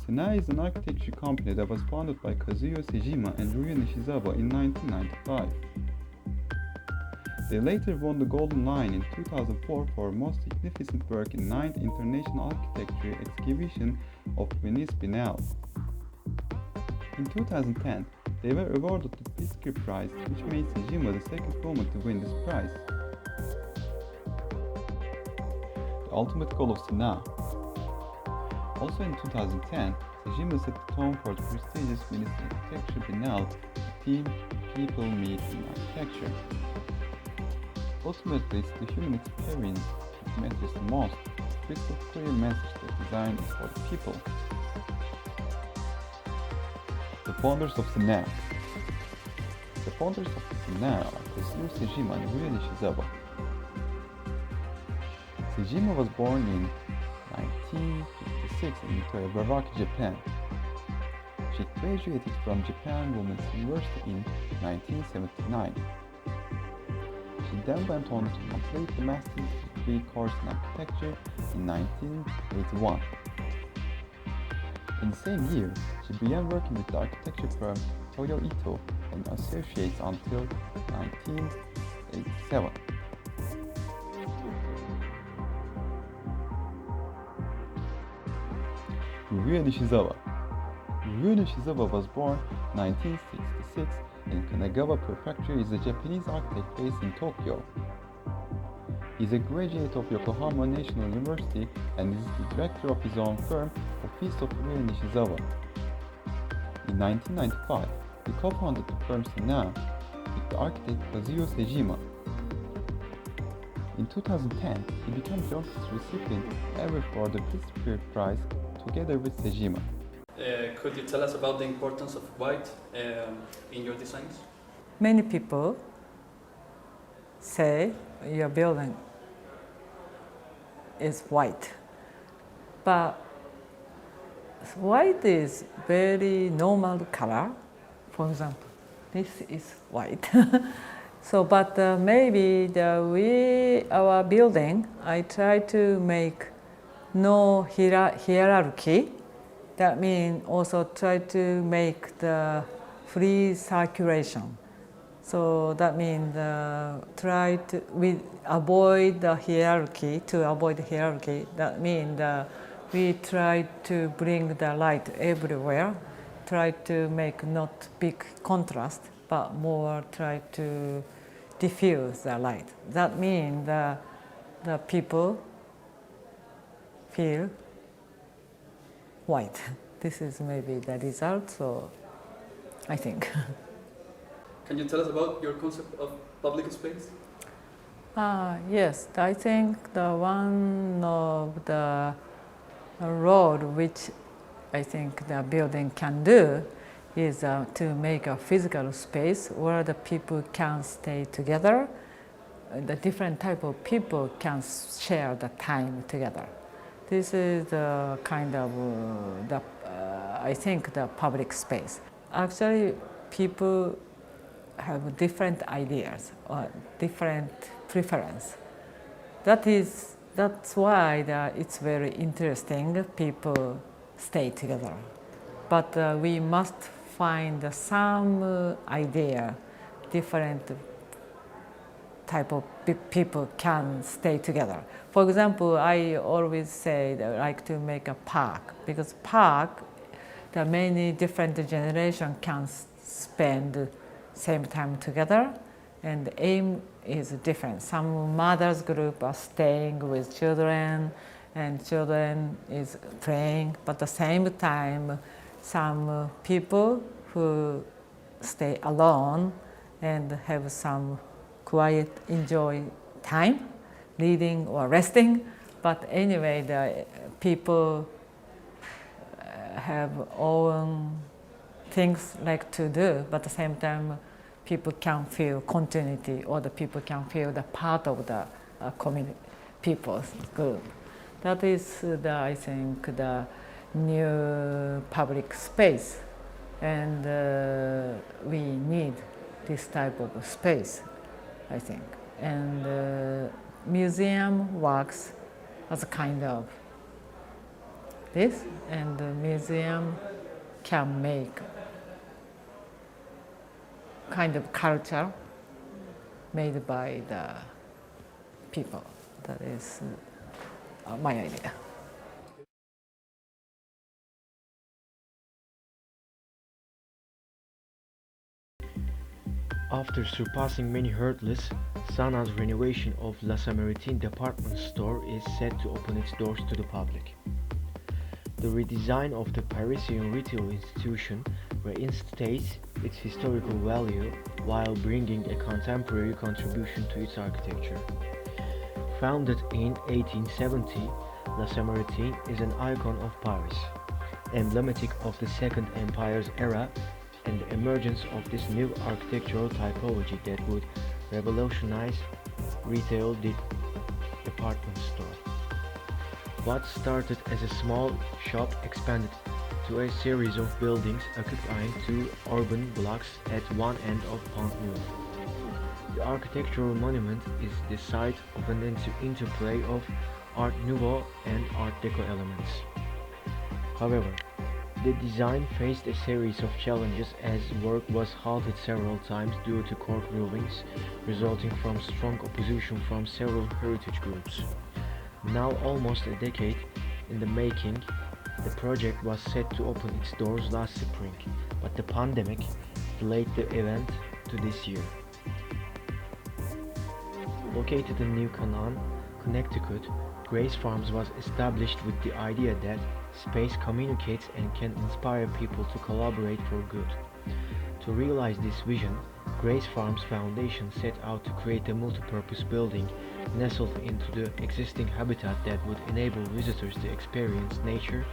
Sena is an architecture company that was founded by Kazuyo Sejima and Ryo Nishizawa in 1995. They later won the Golden Lion in 2004 for most significant work in 9th International Architecture Exhibition of Venice Biennale. In 2010, they were awarded the Pritzker Prize, which made Sejima the second woman to win this prize. The ultimate goal of Sena. Also in 2010, Sejima set the tone for the prestigious Venice Architecture Biennale, the theme People Meet in Architecture. Ultimately, it's the human experience that matters the most, a crystal clear message that design is for the people. The founders of Sena. The founders of Sena are Kazuyo Sejima and Ryo Nishizawa. Sejima was born in 1956 in Baroque, Japan. She graduated from Japan Women's University in 1979. She then went on to complete the master's degree course in architecture in 1981. In the same year, she began working with the architecture firm Toyo Ito and Associates until 1987. Ryo Nishizawa. Ryo Nishizawa was born 1966 in Kanagawa Prefecture. Is a Japanese architect based in Tokyo. He is a graduate of Yokohama National University and is the director of his own firm, Office of Ryo Nishizawa. In 1995, he co-founded the firm Sena with the architect Kazuyo Sejima. In 2010, he became the youngest recipient ever for the Pritzker Prize together with Sejima. Could you tell us about the importance of white in your designs? Many people say your building is white, but white is very normal color. For example, this is white. So, but maybe our building, I try to make no hierarchy. That means also try to make the free circulation. So that means we avoid the hierarchy. To avoid the hierarchy, that means we try to bring the light everywhere. Try to make not big contrast, but more try to diffuse the light. That means the people feel white. This is maybe the result, so I think. Can you tell us about your concept of public space? Yes, I think the one of the role which I think the building can do is to make a physical space where the people can stay together. The different type of people can share the time together. This is the kind of I think the public space. Actually, people have different ideas or different preference. That's why it's very interesting. People stay together, but we must find some idea, different type of people can stay together. For example, I always say that I like to make a park, because park, the many different generations can spend same time together, and the aim is different. Some mothers group are staying with children, and children is playing, but at the same time, some people who stay alone and have some quiet, enjoy time, reading or resting. But anyway, the people have own things like to do, but at the same time, people can feel continuity, or the people can feel the part of the community, people's group. That is, I think, the new public space, and we need this type of space, I think. And museum works as a kind of this, and the museum can make kind of culture made by the people. That is my idea. After surpassing many hurdles, Sana's renovation of La Samaritaine department store is set to open its doors to the public. The redesign of the Parisian retail institution reinstates its historical value while bringing a contemporary contribution to its architecture. Founded in 1870, La Samaritaine is an icon of Paris, emblematic of the Second Empire's era and the emergence of this new architectural typology that would revolutionize retail department store. What started as a small shop expanded to a series of buildings occupying two urban blocks at one end of Pont Neuf. The architectural monument is the site of an interplay of Art Nouveau and Art Deco elements. However, the design faced a series of challenges as work was halted several times due to court rulings resulting from strong opposition from several heritage groups. Now almost a decade in the making, the project was set to open its doors last spring, but the pandemic delayed the event to this year. Located in New Canaan, Connecticut, Grace Farms was established with the idea that space communicates and can inspire people to collaborate for good. To realize this vision, Grace Farms Foundation set out to create a multi-purpose building nestled into the existing habitat that would enable visitors to experience nature,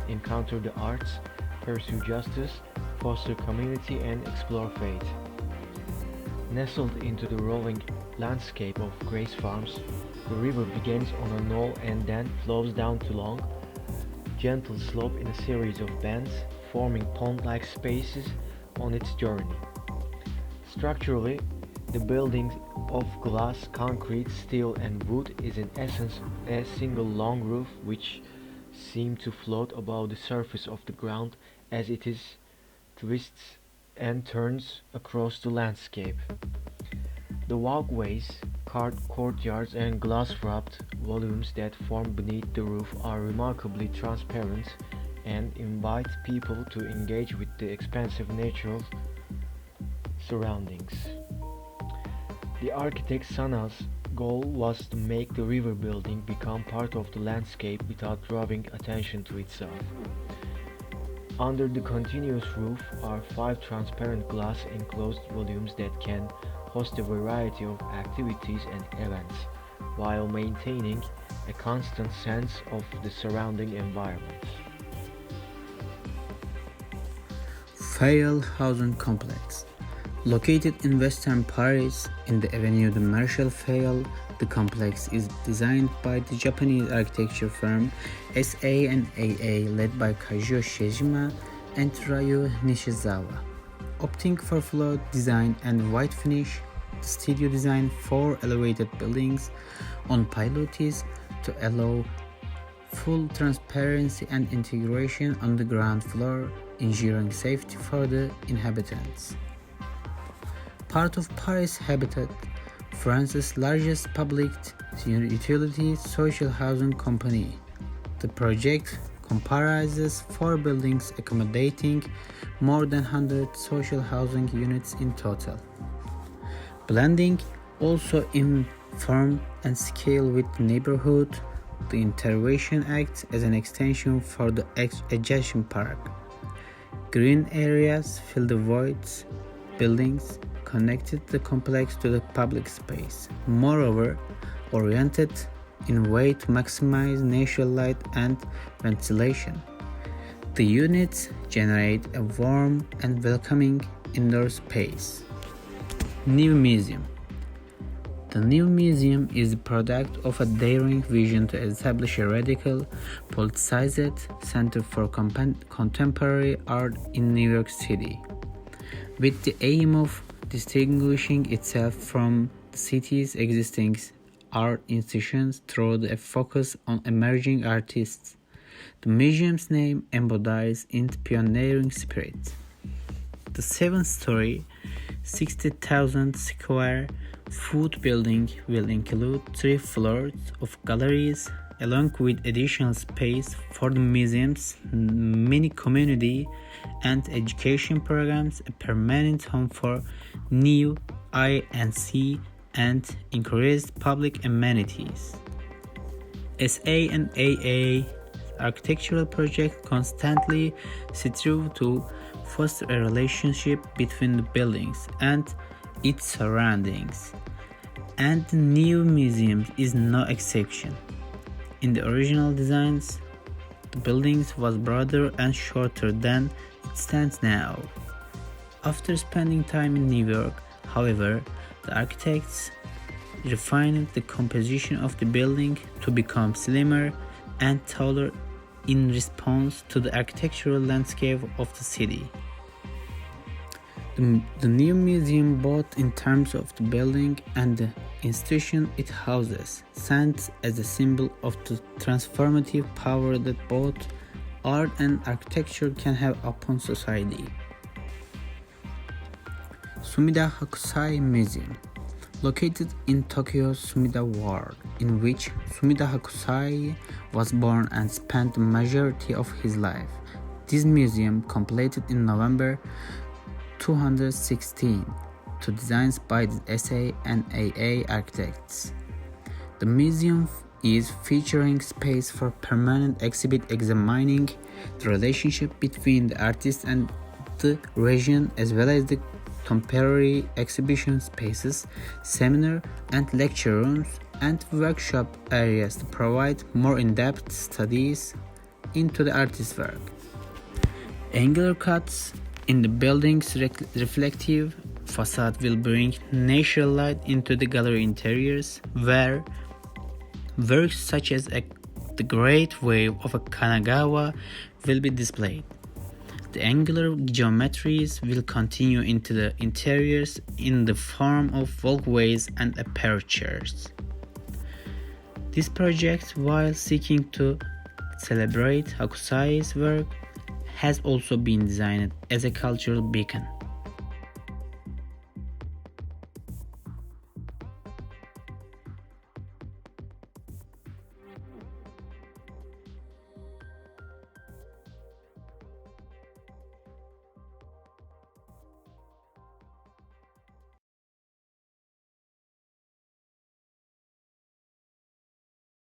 encounter the arts, pursue justice, foster community, and explore faith. Nestled into the rolling landscape of Grace Farms, the river begins on a knoll and then flows down to long, gentle slope in a series of bends, forming pond-like spaces on its journey. Structurally, the building of glass, concrete, steel, and wood is in essence a single long roof which seems to float above the surface of the ground as it twists and turns across the landscape. The walkways, courtyards, and glass-wrapped volumes that form beneath the roof are remarkably transparent and invite people to engage with the expansive natural surroundings. The architect Sana's goal was to make the river building become part of the landscape without drawing attention to itself. Under the continuous roof are 5 transparent glass enclosed volumes that can host a variety of activities and events, while maintaining a constant sense of the surrounding environment. Fayal Housing Complex. Located in western Paris, in the Avenue de Marshal Fayal, the complex is designed by the Japanese architecture firm SA&AA led by Kazuo Shijima and Ryu Nishizawa. Opting for floor design and white finish, the studio designed 4 elevated buildings on pilotis to allow full transparency and integration on the ground floor, ensuring safety for the inhabitants. Part of Paris Habitat, France's largest public utility social housing company. The project comprises 4 buildings accommodating more than 100 social housing units in total. Blending also in form and scale with the neighborhood, the intervention acts as an extension for the adjacent park. Green areas fill the voids, buildings connected the complex to the public space. Moreover, oriented in a way to maximize natural light and ventilation. The units generate a warm and welcoming indoor space. New Museum. The new museum is the product of a daring vision to establish a radical, politicized center for contemporary art in New York City, with the aim of distinguishing itself from the city's existing art institutions through a focus on emerging artists, The museum's name embodies its pioneering spirit. The 7-story, 60,000 square foot building will include 3 floors of galleries, along with additional space for the museum's many community and education programs, a permanent home for new I&C and increased public amenities. SA and AA architectural projects constantly strive to foster a relationship between the buildings and its surroundings, and the new museum is no exception. In the original designs, the building was broader and shorter than it stands now. After spending time in New York, however, the architects refined the composition of the building to become slimmer and taller in response to the architectural landscape of the city. The new museum, both in terms of the building and the institution it houses, stands as a symbol of the transformative power that both art and architecture can have upon society. Sumida Hakusai Museum, located in Tokyo's Sumida Ward, in which Sumida Hakusai was born and spent the majority of his life. This museum, completed in November 2016 to designs by the SA and AA architects. The museum is featuring space for permanent exhibit examining the relationship between the artist and the region, as well as the contemporary exhibition spaces, seminar and lecture rooms, and workshop areas to provide more in-depth studies into the artist's work. Angular cuts in the building's reflective facade will bring natural light into the gallery interiors, where works such as the Great Wave of Kanagawa will be displayed. The angular geometries will continue into the interiors in the form of walkways and apertures. This project, while seeking to celebrate Hakusai's work, has also been designed as a cultural beacon.